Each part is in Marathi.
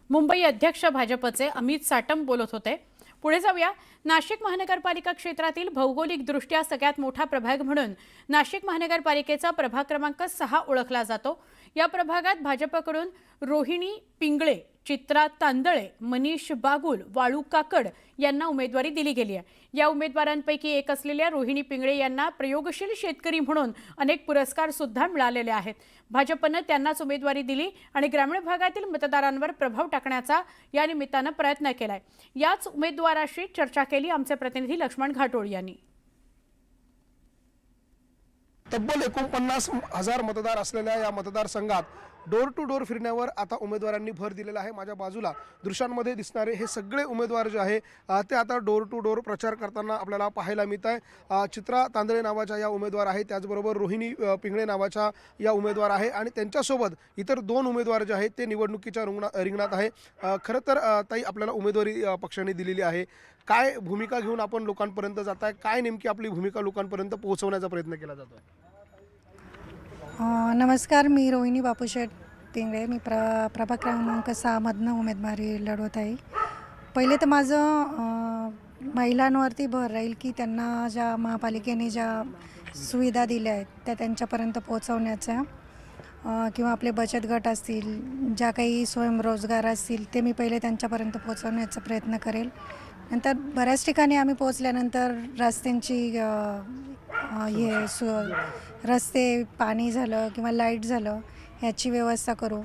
मुंबई अध्यक्ष भाजपचे अमित साटम बोलत होते। पुढे जाऊया। नाशिक महानगरपालिका क्षेत्रातील भौगोलिकदृष्ट्या सगळ्यात मोठा प्रभाग म्हणून नाशिक महानगरपालिकेचा प्रभाग क्रमांक 6 ओळखला जातो। या प्रभागात भाजपकडून रोहिणी पिंगळे, चित्रा तांदळे, मनीष बागुल, वाळू काकड यांना उमेदवारी दिली गेली आहे। या उमेदवारांपैकी एक असलेल्या रोहिणी पिंगळे यांना प्रयोगशील शेतकरी म्हणून अनेक पुरस्कार सुद्धा मिळालेले आहेत। भाजपने त्यांनाच उमेदवारी दिली आणि ग्रामीण भागातील मतदारांवर प्रभाव टाकण्याचा या निमित्ताने प्रयत्न केलाय। याच उमेदवाराशी चर्चा केली आमचे प्रतिनिधी लक्ष्मण घाटोळ यांनी। तब्बल 49,000 मतदार असलेल्या या मतदारसंघात डोर टू डोर फिरण्यावर आता उमेदवारांनी भर दिलेला आहे। माझ्या बाजूला दृश्यांमध्ये दिसणारे हे सगळे उमेदवार जे आहे ते आता डोर टू डोर प्रचार करताना आपल्याला पाहायला मिळत आहे। चित्रा तांदळे नावाच्या या उमेदवार आहे, त्याचबरोबर रोहिणी पिंगळे नावाच्या या उमेदवार आहे आणि त्यांच्यासोबत इतर 2 उमेदवार जे आहेत ते निवडणुकीच्या रिंगणात आहे। खरं तर ताई आपल्याला उमेदवारी पक्षाने दिलेली आहे। काय भूमिका घेऊन आपण लोकांपर्यंत जात आहे, काय नेमकी आपली भूमिका लोकांपर्यंत पोहोचवण्याचा प्रयत्न केला जातो आहे? नमस्कार, मी रोहिणी बापूशेठ पिंगळे। मी प्रभाग क्रमांक 6 मधनं उमेदवारी लढवत आहे। पहिले तर माझं महिलांवरती भर राहील की त्यांना ज्या महापालिकेने ज्या सुविधा दिल्या आहेत त्या त्यांच्यापर्यंत पोहोचवण्याचा, किंवा आपले बचत गट असतील, ज्या काही स्वयंरोजगार असतील ते मी पहिले त्यांच्यापर्यंत पोहोचवण्याचा प्रयत्न करेल। नंतर बऱ्याच ठिकाणी आम्ही पोहोचल्यानंतर रस्त्यांची रस्ते, पाणी झालं किंवा लाईट झालं ह्याची व्यवस्था करू।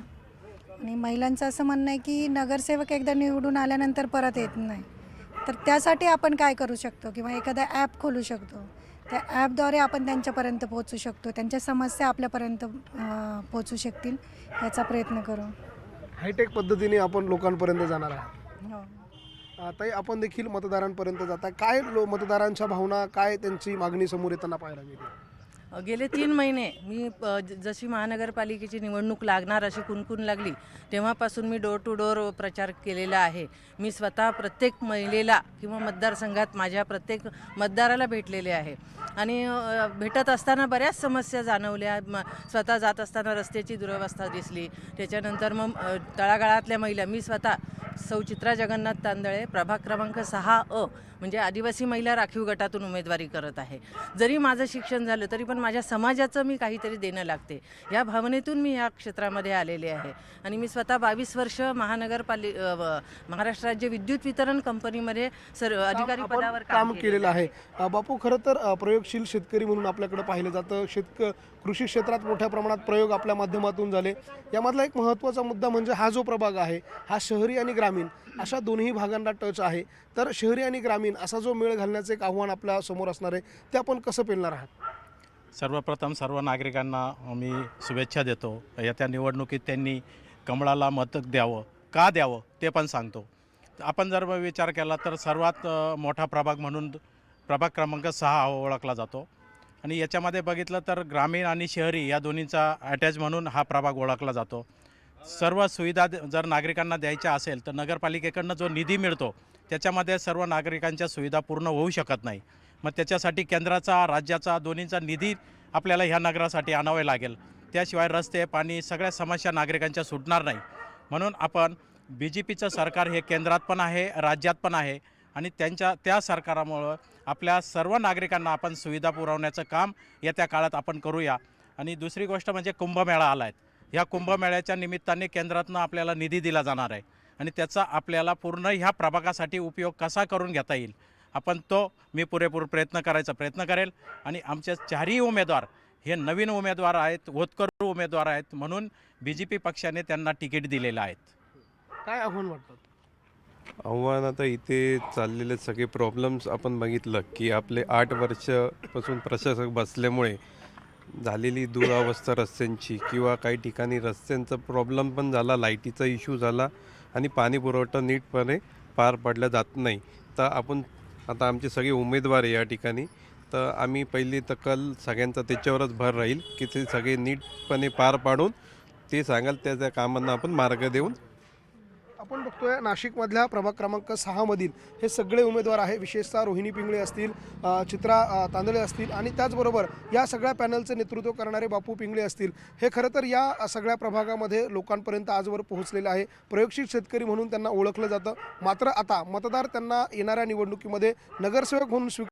आणि महिलांचं असं म्हणणं आहे की नगरसेवक एकदा निवडून आल्यानंतर परत येत नाही, तर त्यासाठी आपण काय करू शकतो किंवा एखादा ॲप खोलू शकतो। त्या ॲपद्वारे आपण त्यांच्यापर्यंत पोहोचू शकतो, त्यांच्या समस्या आपल्यापर्यंत पोहोचू शकतील याचा प्रयत्न करू। हायटेक पद्धतीने आपण लोकांपर्यंत जाणार आहात। हो, ताई आपण देखील मतदारांपर्यंत जाता, काय मतदारांच्या भावना, काय त्यांची मागणी समोर येताना पाहायला मिळते? गेले 3 महिने मी जशी महानगरपालिकेची निवडणूक लागणार अशी कुणकुण लागली तेव्हापासून मी डोर टू डोर प्रचार केलेला आहे। मी स्वतः प्रत्येक महिलेला किंवा मतदारसंघात माझ्या प्रत्येक मतदाराला भेटलेले आहे आणि भेटत असताना बऱ्याच समस्या जाणवल्या। स्वतः जात असताना रस्त्याची दुरवस्था दिसली, त्याच्यानंतर मग तळागाळातल्या महिला, मी स्वतः सौ चित्रा जगन्नाथ तांदळे प्रभाग क्रमांक 6 म्हणजे आदिवासी महिला राखीव गटातून उमेदवारी करत आहे। जरी माझं शिक्षण झालं तरी पण माझ्या समाजाचं मी काहीतरी देणं लागते, या भावनेतून मी या क्षेत्रामध्ये आलेले आहे। आणि मी स्वतः 22 वर्ष महाराष्ट्र राज्य विद्युत वितरण कंपनीमध्ये अधिकारी पदावर काम केलेलं आहे। बापू, खरं तर प्रयोगशील शेतकरी म्हणून आपल्याकडे पाहिलं जातं। कृषी क्षेत्रात मोठ्या प्रमाणात प्रयोग आपल्या माध्यमातून झाले। यामधला एक महत्त्वाचा मुद्दा म्हणजे हा जो प्रभाग आहे हा शहरी आणि ग्रामीण अशा दोन्ही भागांना टच आहे। तर शहरी आणि ग्रामीण असा जो मेळ घालण्याचं एक आव्हान आपल्या समोर असणार आहे, ते आपण कसं पेलणार आहात? सर्वप्रथम सर्व नागरिकांना मी शुभेच्छा देतो। येत्या निवडणुकीत त्यांनी कमळाला मत द्यावं, का द्यावं ते पण सांगतो। आपण जर विचार केला तर सर्वात मोठा प्रभाग म्हणून प्रभाग क्रमांक 6 ओळखला जातो आणि याच्यामध्ये बघितलं तर ग्रामीण आणि शहरी या दोन्हीचा अटॅच म्हणून हा प्रभाग ओळखला जातो। सर्व सुविधा जर नागरिकांना द्यायच्या असेल तर नगरपालिकेकडनं जो निधी मिळतो त्याच्यामध्ये सर्व नागरिकांच्या सुविधा पूर्ण होऊ शकत नाही। मग त्याच्यासाठी केंद्राचा, राज्याचा, दोन्हीचा निधी आपल्याला ह्या नगरासाठी आणावे लागेल। त्याशिवाय रस्ते, पाणी सगळ्या समस्या नागरिकांच्या सुटणार नाही। म्हणून आपण BJPचं सरकार हे केंद्रात पण आहे, राज्यात पण आहे आणि त्या सरकारामुळं आपल्या सर्व नागरिकांना आपण सुविधा पुरवण्याचं काम येत्या काळात आपण करूया। आणि दुसरी गोष्ट म्हणजे कुंभमेळा आला आहे। ह्या कुंभमेळ्याच्या निमित्ताने केंद्रातनं आपल्याला निधी दिला जाणार आहे आणि त्याचा आपल्याला पूर्ण ह्या प्रभागासाठी उपयोग कसा करून घेता येईल आपण मी पुरेपूर प्रयत्न करेल। आणि आमचे 4ही उमेदवार हे नवीन उमेदवार आहेत, होतकरू उमेदवार आहेत, म्हणून BJP पक्षाने त्यांना तिकीट दिलेलं आहेत। काय आव्हान वाटतं? आव्हान आता इथे चाललेले सगळे प्रॉब्लेम्स आपण बघितलं की आपले 8 वर्षापासून प्रशासक बसल्यामुळे झालेली दुरावस्था रस्त्यांची, किंवा काही ठिकाणी रस्त्यांचा प्रॉब्लेम पण झाला, लाईटीचा इश्यू झाला आणि पाणी पुरवठा नीटपणे पार पडला जात नाही। तर आपण आता आमचे सगळे उमेदवार आहे या ठिकाणी, तर आम्ही पहिली तर कल सगळ्यांचा त्याच्यावरच भर राहील की ते सगळे नीटपणे पार पाडून ते सांगाल त्या कामांना आपण मार्ग देऊन आपण बघतोय नाशिकमधल्या प्रभाग क्रमांक 6 मधील हे सगळे उमेदवार आहे, विशेषतः रोहिणी पिंगळे असतील, चित्रा तांदळे असतील आणि त्याचबरोबर या सगळ्या पॅनलचं नेतृत्व करणारे बापू पिंगळे असतील. हे खरं तर या सगळ्या प्रभागामध्ये लोकांपर्यंत आजवर पोहोचलेले आहे. प्रयोगशील शेतकरी म्हणून त्यांना ओळखलं जातं. मात्र आता मतदार त्यांना येणाऱ्या निवडणुकीमध्ये नगरसेवक म्हणून